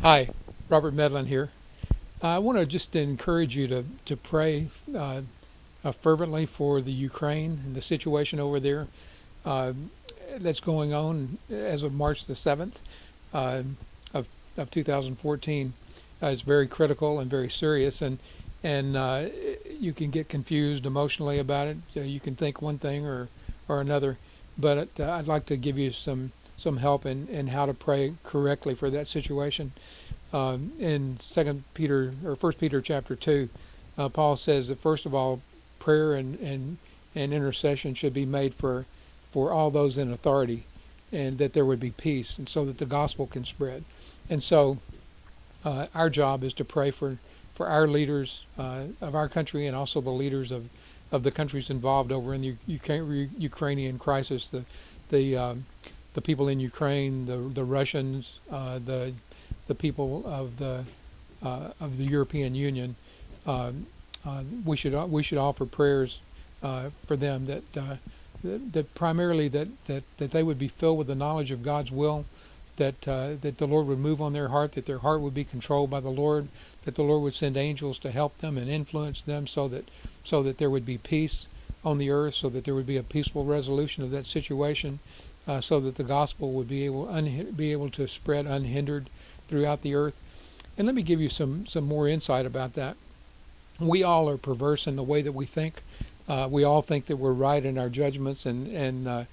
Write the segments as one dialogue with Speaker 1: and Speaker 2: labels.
Speaker 1: Hi, Robert Medlin here. I want to just encourage you to pray fervently for the Ukraine and the situation over there uh, that's going on as of March the 7th uh, of, of 2014. It's very critical and very serious, and you can get confused emotionally about it. You can think one thing or another, but I'd like to give you some help in how to pray correctly for that situation. In Second Peter or First Peter chapter 2, Paul says that first of all, prayer and intercession should be made for all those in authority, and that there would be peace, and so that the gospel can spread. And so our job is to pray for our leaders of our country, and also the leaders of the countries involved over in the Ukrainian crisis, the people in Ukraine, the Russians, the people of the European Union. Uh, we should offer prayers for them that primarily that they would be filled with the knowledge of God's will, that the Lord would move on their heart, that their heart would be controlled by the Lord, that the Lord would send angels to help them and influence them, so that there would be peace on the earth, so that there would be a peaceful resolution of that situation, so that the gospel would be able to spread unhindered throughout the earth. And let me give you some more insight about that. We all are perverse in the way that we think. We all think that we're right in our judgments, and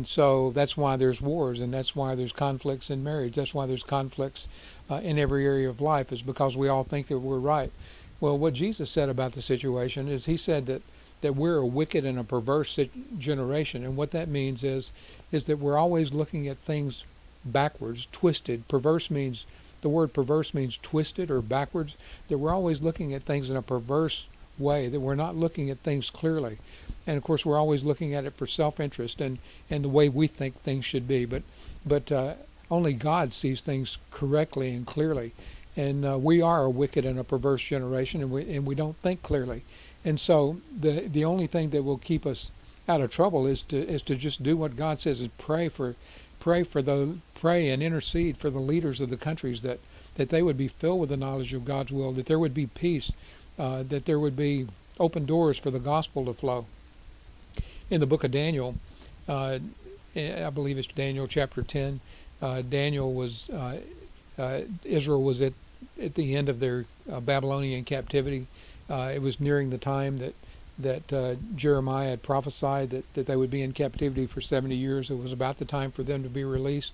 Speaker 1: so that's why there's wars, and that's why there's conflicts in marriage. That's why there's conflicts in every area of life, is because we all think that we're right. Well, what Jesus said about the situation is he said that we're a wicked and a perverse generation, and what that means is that we're always looking at things backwards, twisted. The word perverse means twisted or backwards, that we're always looking at things in a perverse way, that we're not looking at things clearly. And of course, we're always looking at it for self-interest and the way we think things should be. But only God sees things correctly and clearly. And we are a wicked and a perverse generation, and we don't think clearly. And so the only thing that will keep us out of trouble is to just do what God says, is pray and intercede for the leaders of the countries, that they would be filled with the knowledge of God's will, that there would be peace, that there would be open doors for the gospel to flow. In the book of Daniel, I believe it's Daniel chapter 10, Daniel was Israel was at the end of their Babylonian captivity. It was nearing the time that Jeremiah had prophesied that they would be in captivity for 70 years. It was about the time for them to be released.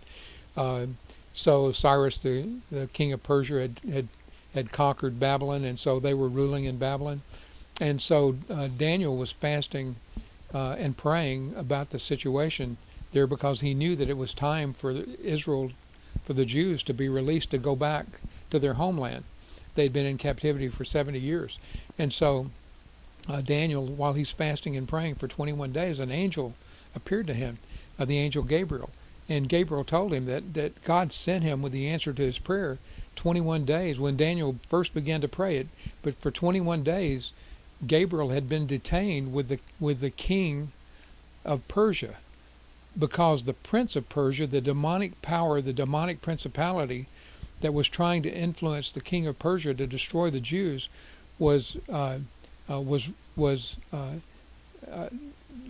Speaker 1: So Cyrus, the king of Persia, had conquered Babylon, and so they were ruling in Babylon. And so Daniel was fasting and praying about the situation there, because he knew that it was time for Israel, for the Jews to be released, to go back to their homeland. They'd been in captivity for 70 years. And so Daniel, while he's fasting and praying for 21 days, an angel appeared to him, the angel Gabriel. And Gabriel told him that God sent him with the answer to his prayer 21 days when Daniel first began to pray it. But for 21 days, Gabriel had been detained with the king of Persia, because the prince of Persia, the demonic power, the demonic principality that was trying to influence the king of Persia to destroy the Jews, was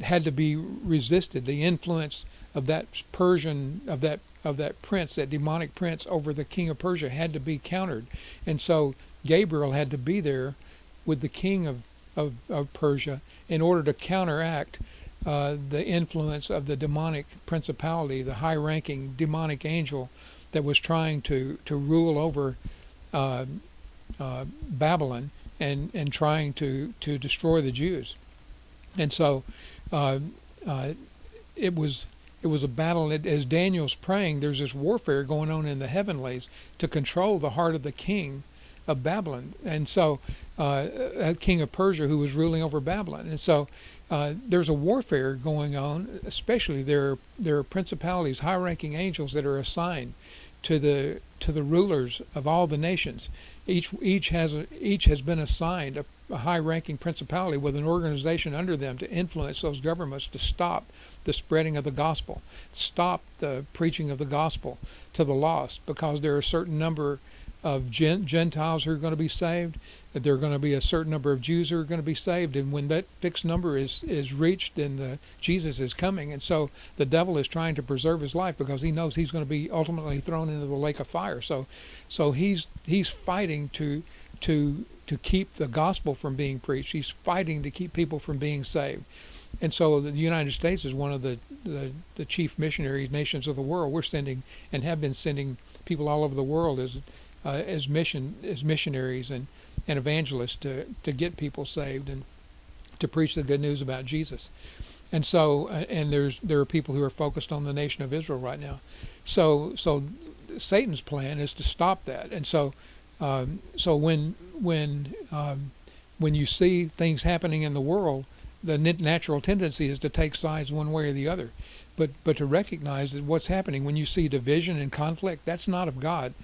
Speaker 1: had to be resisted. The influence of that prince, that demonic prince over the king of Persia, had to be countered. And so Gabriel had to be there with the king of Persia in order to counteract the influence of the demonic principality, the high-ranking demonic angel that was trying to rule over Babylon and trying to destroy the Jews. And so it was a battle. As Daniel's praying, there's this warfare going on in the heavenlies to control the heart of the king of Babylon, and so king of Persia, who was ruling over Babylon. And so there's a warfare going on. Especially there are principalities, high-ranking angels that are assigned to the rulers of all the nations. Each has been assigned a high-ranking principality with an organization under them to influence those governments to stop the spreading of the gospel, stop the preaching of the gospel to the lost, because there are a certain number Gentiles who are going to be saved. That there are going to be a certain number of Jews who are going to be saved, and when that fixed number is reached, then Jesus is coming. And so the devil is trying to preserve his life because he knows he's going to be ultimately thrown into the lake of fire. So he's fighting to keep the gospel from being preached. He's fighting to keep people from being saved. And so the United States is one of the chief missionary nations of the world. We're sending and have been sending people all over the world as missionaries and evangelists to get people saved and to preach the good news about Jesus. And so and there are people who are focused on the nation of Israel right now. So Satan's plan is to stop that. And so when you see things happening in the world, the natural tendency is to take sides one way or the other, but to recognize that what's happening when you see division and conflict, that's not of God.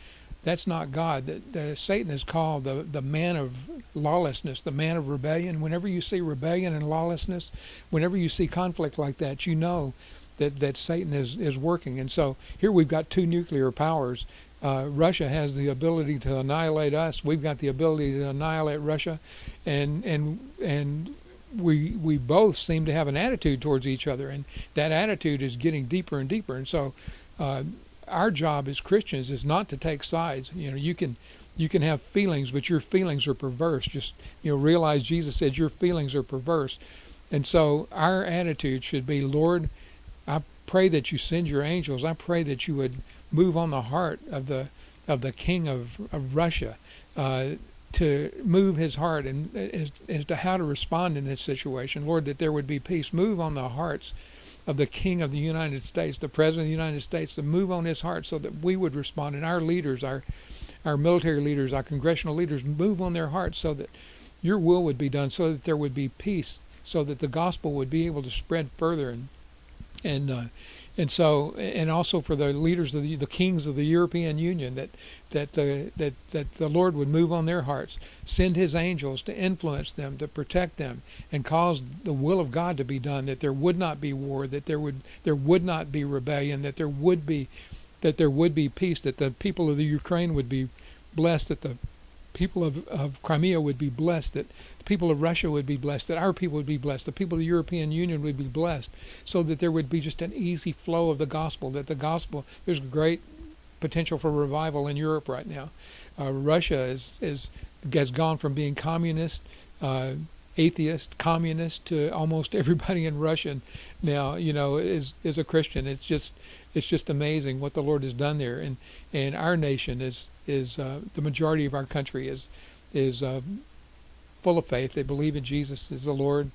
Speaker 1: That's not God. Satan is called the man of lawlessness, the man of rebellion. Whenever you see rebellion and lawlessness, whenever you see conflict like that, you know that Satan is working. And so here we've got two nuclear powers. Russia has the ability to annihilate us. We've got the ability to annihilate Russia, and we both seem to have an attitude towards each other, and that attitude is getting deeper and deeper. And so our job as Christians is not to take sides. You can have feelings, but your feelings are perverse. Just realize Jesus said your feelings are perverse. And so our attitude should be, Lord, I pray that you send your angels. I pray that you would move on the heart of the king of Russia, to move his heart and as to how to respond in this situation. Lord, that there would be peace. Move on the hearts of the King of the United States, the President of the United States, to move on his heart so that we would respond. And our leaders, our military leaders, our congressional leaders, move on their hearts so that your will would be done, so that there would be peace, so that the gospel would be able to spread further. And also for the leaders of the kings of the European Union, that the Lord would move on their hearts, send his angels to influence them, to protect them, and cause the will of God to be done, that there would not be war, that there would not be rebellion, that there would be peace, that the people of the Ukraine would be blessed, that the people of Crimea would be blessed, that the people of Russia would be blessed, that our people would be blessed, the people of the European Union would be blessed, so that there would be just an easy flow of the gospel, there's great potential for revival in Europe right now. Russia has gone from being communist, atheist, communist, to almost everybody in Russia now, is a Christian. It's just amazing what the Lord has done there. And our nation is the majority of our country is full of faith. They believe in Jesus as the Lord.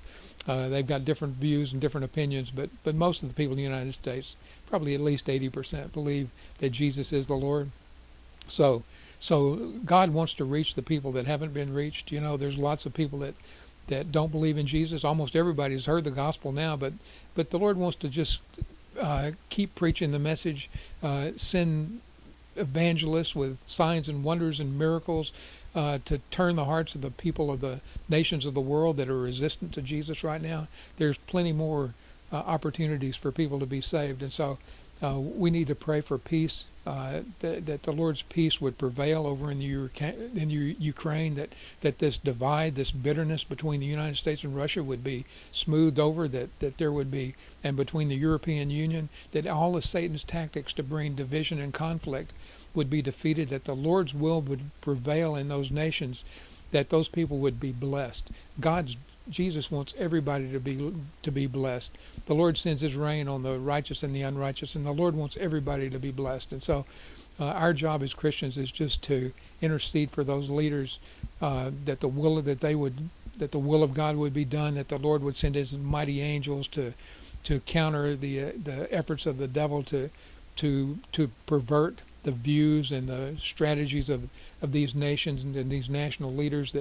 Speaker 1: They've got different views and different opinions, but most of the people in the United States, probably at least 80%, believe that Jesus is the Lord. So God wants to reach the people that haven't been reached. There's lots of people that don't believe in Jesus. Almost everybody's heard the gospel now, but the Lord wants to just keep preaching the message, send evangelists with signs and wonders and miracles to turn the hearts of the people of the nations of the world that are resistant to Jesus right now. There's plenty more opportunities for people to be saved. And so we need to pray for peace, that the Lord's peace would prevail over in Ukraine, that this divide, this bitterness between the United States and Russia would be smoothed over, that there would be, and between the European Union, that all of Satan's tactics to bring division and conflict would be defeated, that the Lord's will would prevail in those nations, that those people would be blessed. Jesus wants everybody to be blessed. The Lord sends his rain on the righteous and the unrighteous, and the Lord wants everybody to be blessed. And so our job as Christians is just to intercede for those leaders, that the will of God would be done, that the Lord would send his mighty angels to counter the efforts of the devil to pervert the views and the strategies of these nations and these national leaders,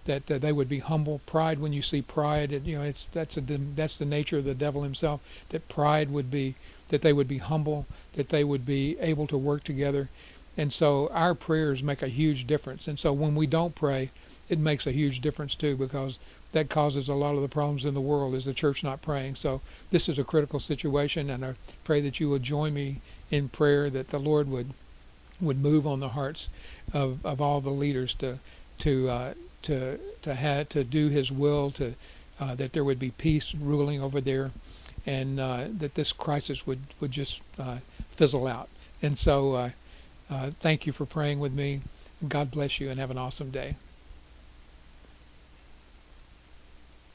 Speaker 1: that they would be humble. Pride, when you see pride, that's the nature of the devil himself. That pride would be, that they would be humble, that they would be able to work together. And so our prayers make a huge difference. And so when we don't pray, it makes a huge difference too, because that causes a lot of the problems in the world, is the church not praying. So this is a critical situation, and I pray that you would join me in prayer, that the Lord would would move on the hearts of all the leaders to do His will, that there would be peace ruling over there, and that this crisis would just fizzle out. And so, thank you for praying with me. God bless you, and have an awesome day.